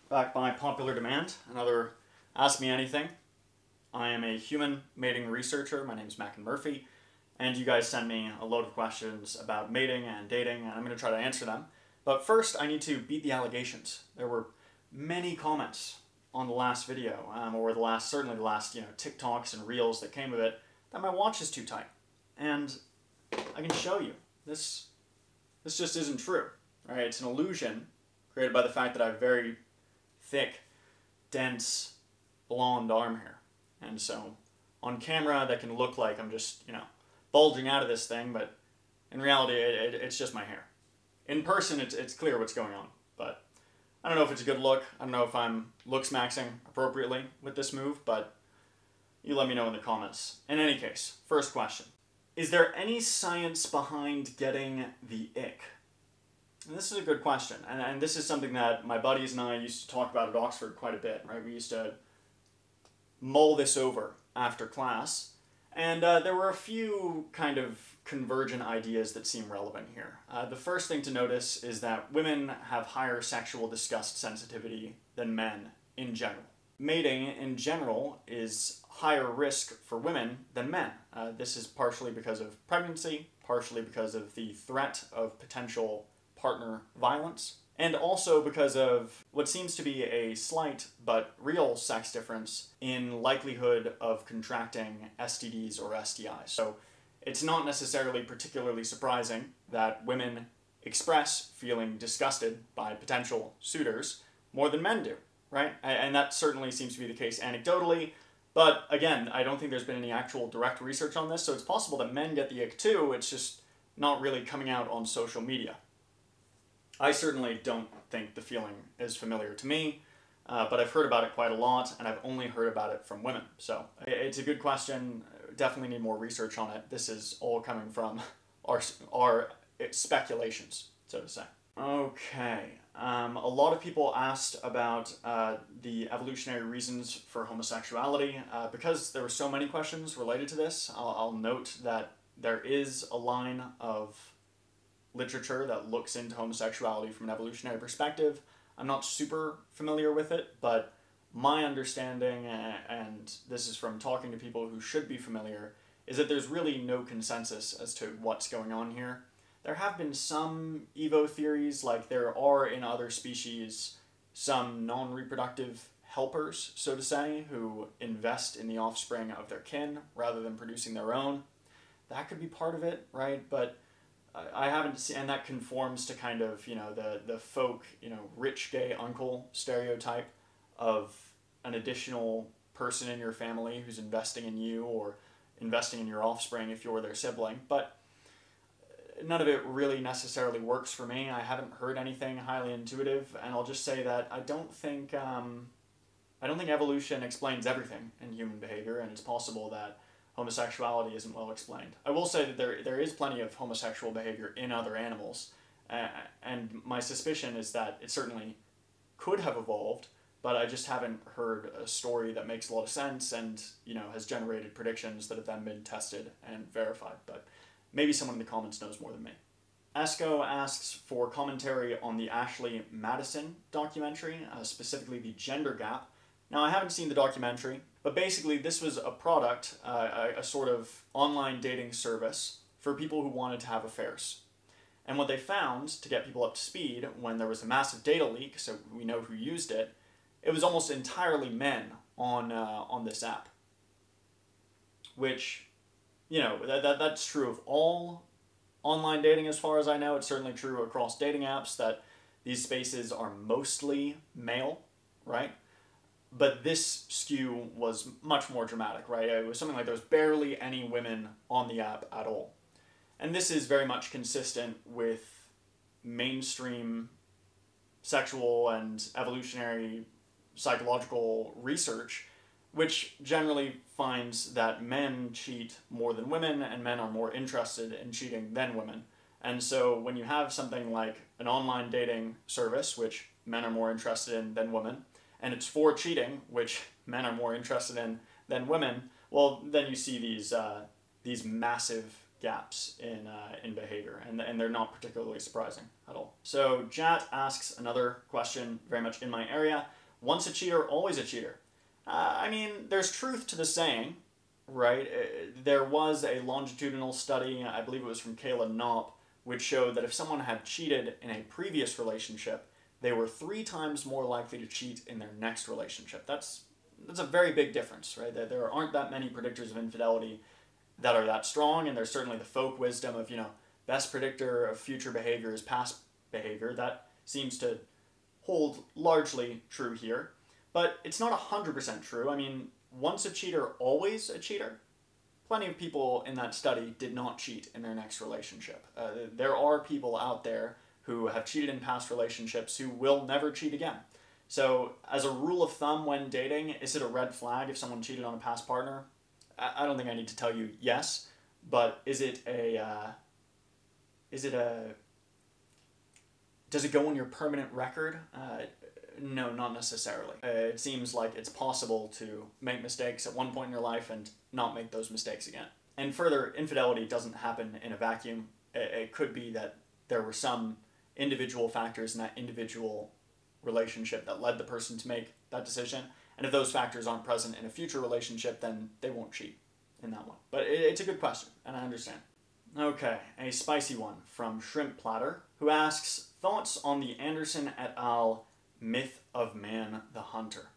Back by popular demand, another Ask Me Anything. I am a human mating researcher. My name is Mackin Murphy, and you guys send me a load of questions about mating and dating, and I'm going to try to answer them. But first, I need to beat the allegations. There were many comments on the last video, or certainly the last TikToks and Reels that came with it, that my watch is too tight. And I can show you, this just isn't true, right? It's an illusion created by the fact that I have very thick, dense, blonde arm hair. And so on camera that can look like I'm just, bulging out of this thing, but in reality it's just my hair. In person it's clear what's going on, but I don't know if it's a good look. I don't know if I'm looks maxing appropriately with this move, but you let me know in the comments. In any case, first question. Is there any science behind getting the ick? And this is a good question, and this is something that my buddies and I used to talk about at Oxford quite a bit, right? We used to mull this over after class, and there were a few kind of convergent ideas that seem relevant here. The first thing to notice is that women have higher sexual disgust sensitivity than men in general. Mating in general is higher risk for women than men. This is partially because of pregnancy, partially because of the threat of potential partner violence, and also because of what seems to be a slight but real sex difference in likelihood of contracting STDs or STIs. So it's not necessarily particularly surprising that women express feeling disgusted by potential suitors more than men do, right? And that certainly seems to be the case anecdotally, but again, I don't think there's been any actual direct research on this, so it's possible that men get the ick too, it's just not really coming out on social media. I certainly don't think the feeling is familiar to me, but I've heard about it quite a lot, and I've only heard about it from women. So it's a good question. Definitely need more research on it. This is all coming from our speculations, so to say. Okay. A lot of people asked about the evolutionary reasons for homosexuality. Because there were so many questions related to this, I'll note that there is a line of literature that looks into homosexuality from an evolutionary perspective. I'm not super familiar with it, but my understanding, and this is from talking to people who should be familiar, is that there's really no consensus as to what's going on here. There have been some evo theories, like there are in other species some non-reproductive helpers, so to say, who invest in the offspring of their kin rather than producing their own. That could be part of it, right? But I haven't seen, and that conforms to kind of, the folk, rich gay uncle stereotype of an additional person in your family who's investing in you or investing in your offspring if you're their sibling. But none of it really necessarily works for me. I haven't heard anything highly intuitive, and I'll just say that I don't think evolution explains everything in human behavior, and it's possible that homosexuality isn't well explained. I will say that there is plenty of homosexual behavior in other animals, and my suspicion is that it certainly could have evolved, but I just haven't heard a story that makes a lot of sense and has generated predictions that have then been tested and verified. But maybe someone in the comments knows more than me. Esco asks for commentary on the Ashley Madison documentary, specifically the gender gap. Now, I haven't seen the documentary, but basically this was a product, a sort of online dating service for people who wanted to have affairs. And what they found, to get people up to speed, when there was a massive data leak, so we know who used it, it was almost entirely men on this app. Which, that's true of all online dating as far as I know. It's certainly true across dating apps that these spaces are mostly male, right? But this skew was much more dramatic, right? It was something like there was barely any women on the app at all. And this is very much consistent with mainstream sexual and evolutionary psychological research, which generally finds that men cheat more than women, and men are more interested in cheating than women. And so when you have something like an online dating service, which men are more interested in than women, and it's for cheating, which men are more interested in than women, well, then you see these massive gaps in behavior, and they're not particularly surprising at all. So Jat asks another question very much in my area. Once a cheater, always a cheater. I mean, there's truth to the saying, right? There was a longitudinal study, I believe it was from Kayla Knopp, which showed that if someone had cheated in a previous relationship, they were 3 times more likely to cheat in their next relationship. That's a very big difference, right? There aren't that many predictors of infidelity that are that strong, and there's certainly the folk wisdom of, best predictor of future behavior is past behavior. That seems to hold largely true here. But it's not 100% true. I mean, once a cheater, always a cheater. Plenty of people in that study did not cheat in their next relationship. There are people out there who have cheated in past relationships who will never cheat again. So, as a rule of thumb when dating, is it a red flag if someone cheated on a past partner? I don't think I need to tell you yes, but does it go on your permanent record? No, not necessarily. It seems like it's possible to make mistakes at one point in your life and not make those mistakes again. And further, infidelity doesn't happen in a vacuum. It could be that there were some individual factors in that individual relationship that led the person to make that decision. And if those factors aren't present in a future relationship, then they won't cheat in that one. But it's a good question, and I understand. Okay, a spicy one from Shrimp Platter, who asks, thoughts on the Anderson et al. Myth of Man the Hunter.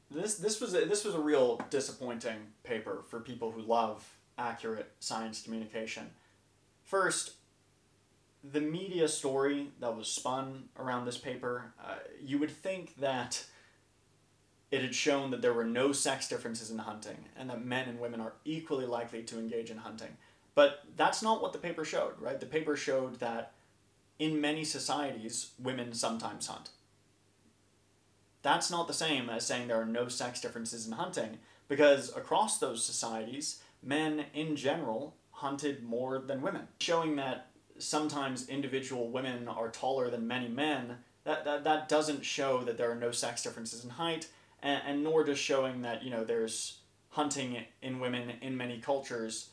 This was a real disappointing paper for people who love accurate science communication. First, the media story that was spun around this paper, you would think that it had shown that there were no sex differences in hunting and that men and women are equally likely to engage in hunting. But that's not what the paper showed, right? The paper showed that in many societies, women sometimes hunt. That's not the same as saying there are no sex differences in hunting, because across those societies, men in general hunted more than women. Showing that sometimes individual women are taller than many men, that doesn't show that there are no sex differences in height, and nor does showing that, there's hunting in women in many cultures.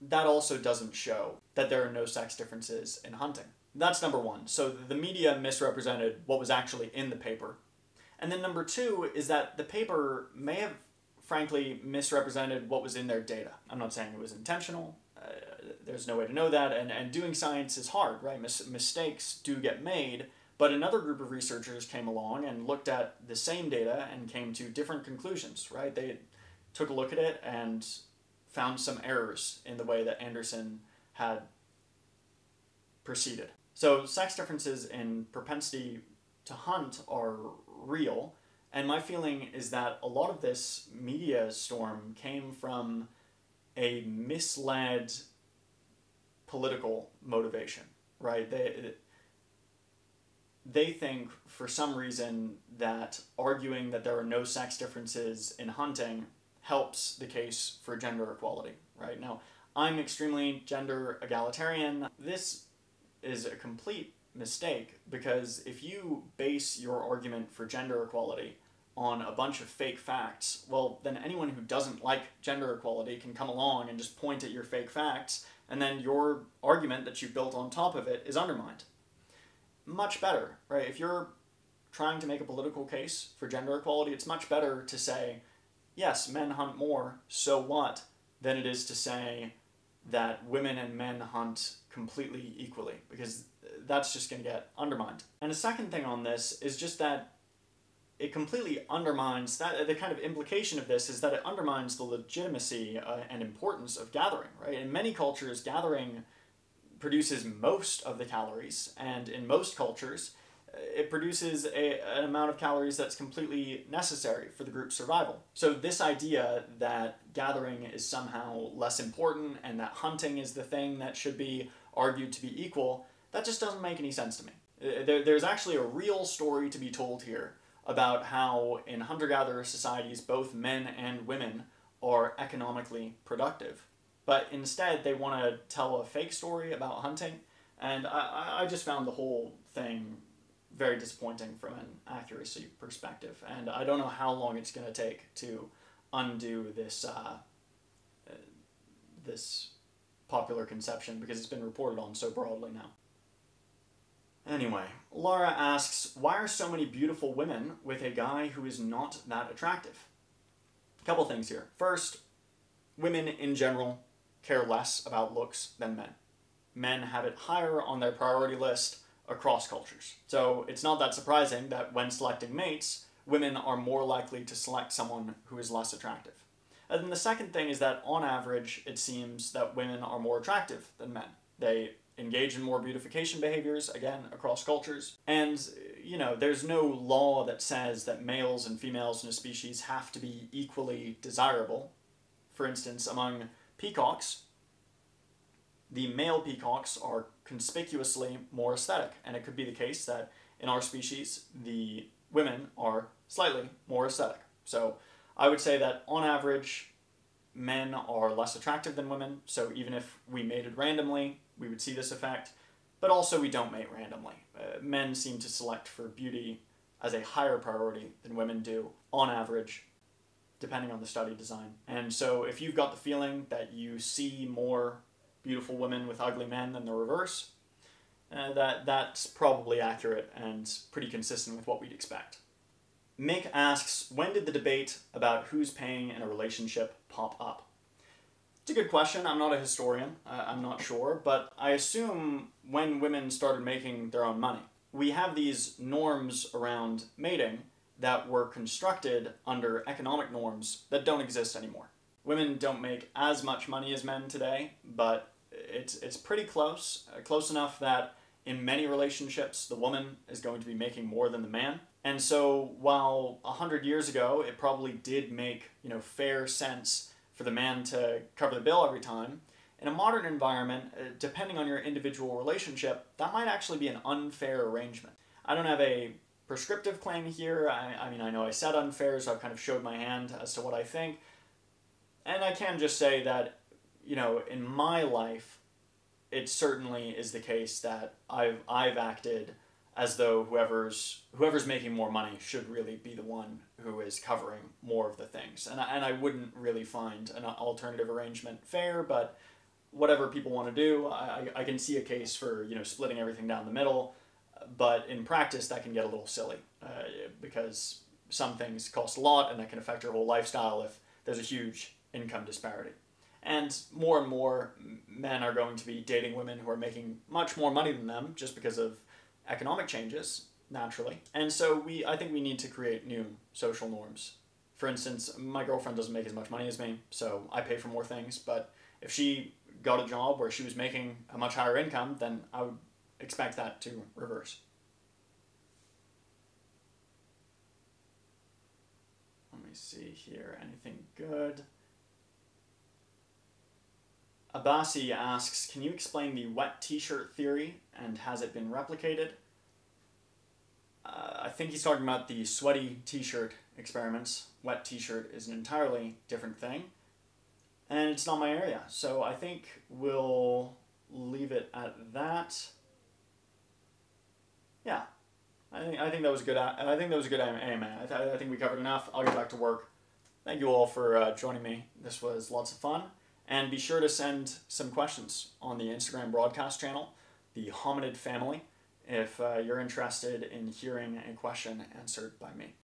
That also doesn't show that there are no sex differences in hunting. That's number one. So the media misrepresented what was actually in the paper. And then number two is that the paper may have, frankly, misrepresented what was in their data. I'm not saying it was intentional. There's no way to know that. And doing science is hard, right? Mistakes do get made. But another group of researchers came along and looked at the same data and came to different conclusions, right? They took a look at it and found some errors in the way that Anderson had proceeded. So sex differences in propensity to hunt are real, and my feeling is that a lot of this media storm came from a misled political motivation, right? They think for some reason that arguing that there are no sex differences in hunting helps the case for gender equality, right? Now, I'm extremely gender egalitarian. This is a complete mistake, because if you base your argument for gender equality on a bunch of fake facts, well, then anyone who doesn't like gender equality can come along and just point at your fake facts, and then your argument that you built on top of it is undermined. Much better, right? If you're trying to make a political case for gender equality, it's much better to say, yes, men hunt more, so what, than it is to say that women and men hunt completely equally, because that's just going to get undermined. And a second thing on this is just that it completely undermines, that the kind of implication of this is that it undermines the legitimacy and importance of gathering, right? In many cultures, gathering produces most of the calories, and in most cultures, it produces an amount of calories that's completely necessary for the group's survival. So this idea that gathering is somehow less important and that hunting is the thing that should be argued to be equal, that just doesn't make any sense to me. There's actually a real story to be told here about how in hunter-gatherer societies both men and women are economically productive. But instead they want to tell a fake story about hunting, and I just found the whole thing very disappointing from an accuracy perspective, and I don't know how long it's going to take to undo this this popular conception because it's been reported on so broadly now. Anyway, Laura asks, why are so many beautiful women with a guy who is not that attractive? A couple things here. First, women in general care less about looks than men. Men have it higher on their priority list across cultures. So it's not that surprising that when selecting mates, women are more likely to select someone who is less attractive. And then the second thing is that on average, it seems that women are more attractive than men. They engage in more beautification behaviors, again, across cultures. And, there's no law that says that males and females in a species have to be equally desirable. For instance, among peacocks, the male peacocks are conspicuously more aesthetic, and it could be the case that in our species, the women are slightly more aesthetic. So I would say that on average, men are less attractive than women, so even if we mated randomly, we would see this effect, but also we don't mate randomly. Men seem to select for beauty as a higher priority than women do, on average, depending on the study design. And so if you've got the feeling that you see more beautiful women with ugly men than the reverse, that's probably accurate and pretty consistent with what we'd expect. Mick asks, when did the debate about who's paying in a relationship pop up? It's a good question. I'm not a historian. I'm not sure, but I assume when women started making their own money. We have these norms around mating that were constructed under economic norms that don't exist anymore. Women don't make as much money as men today, but it's pretty close. Close enough that in many relationships, the woman is going to be making more than the man. And so while 100 years ago, it probably did make, fair sense for the man to cover the bill every time, in a modern environment, depending on your individual relationship, that might actually be an unfair arrangement. I don't have a prescriptive claim here. I know I said unfair, so I've kind of showed my hand as to what I think. And I can just say that, in my life, it certainly is the case that I've acted as though whoever's making more money should really be the one who is covering more of the things. And I wouldn't really find an alternative arrangement fair, but whatever people want to do, I can see a case for, splitting everything down the middle, but in practice that can get a little silly because some things cost a lot and that can affect your whole lifestyle if there's a huge income disparity. And more men are going to be dating women who are making much more money than them just because of economic changes, naturally. And so I think we need to create new social norms. For instance, my girlfriend doesn't make as much money as me, so I pay for more things, but if she got a job where she was making a much higher income, then I would expect that to reverse. Let me see here, anything good? Abasi asks, can you explain the wet t-shirt theory and has it been replicated? I think he's talking about the sweaty t-shirt experiments. Wet t-shirt is an entirely different thing and it's not my area, so I think we'll leave it at that. Yeah, I think that was good. I think that was a good AMA. I think we covered enough. I'll get back to work. Thank you all for joining me. This was lots of fun. And be sure to send some questions on the Instagram broadcast channel, the Hominid Family, if you're interested in hearing a question answered by me.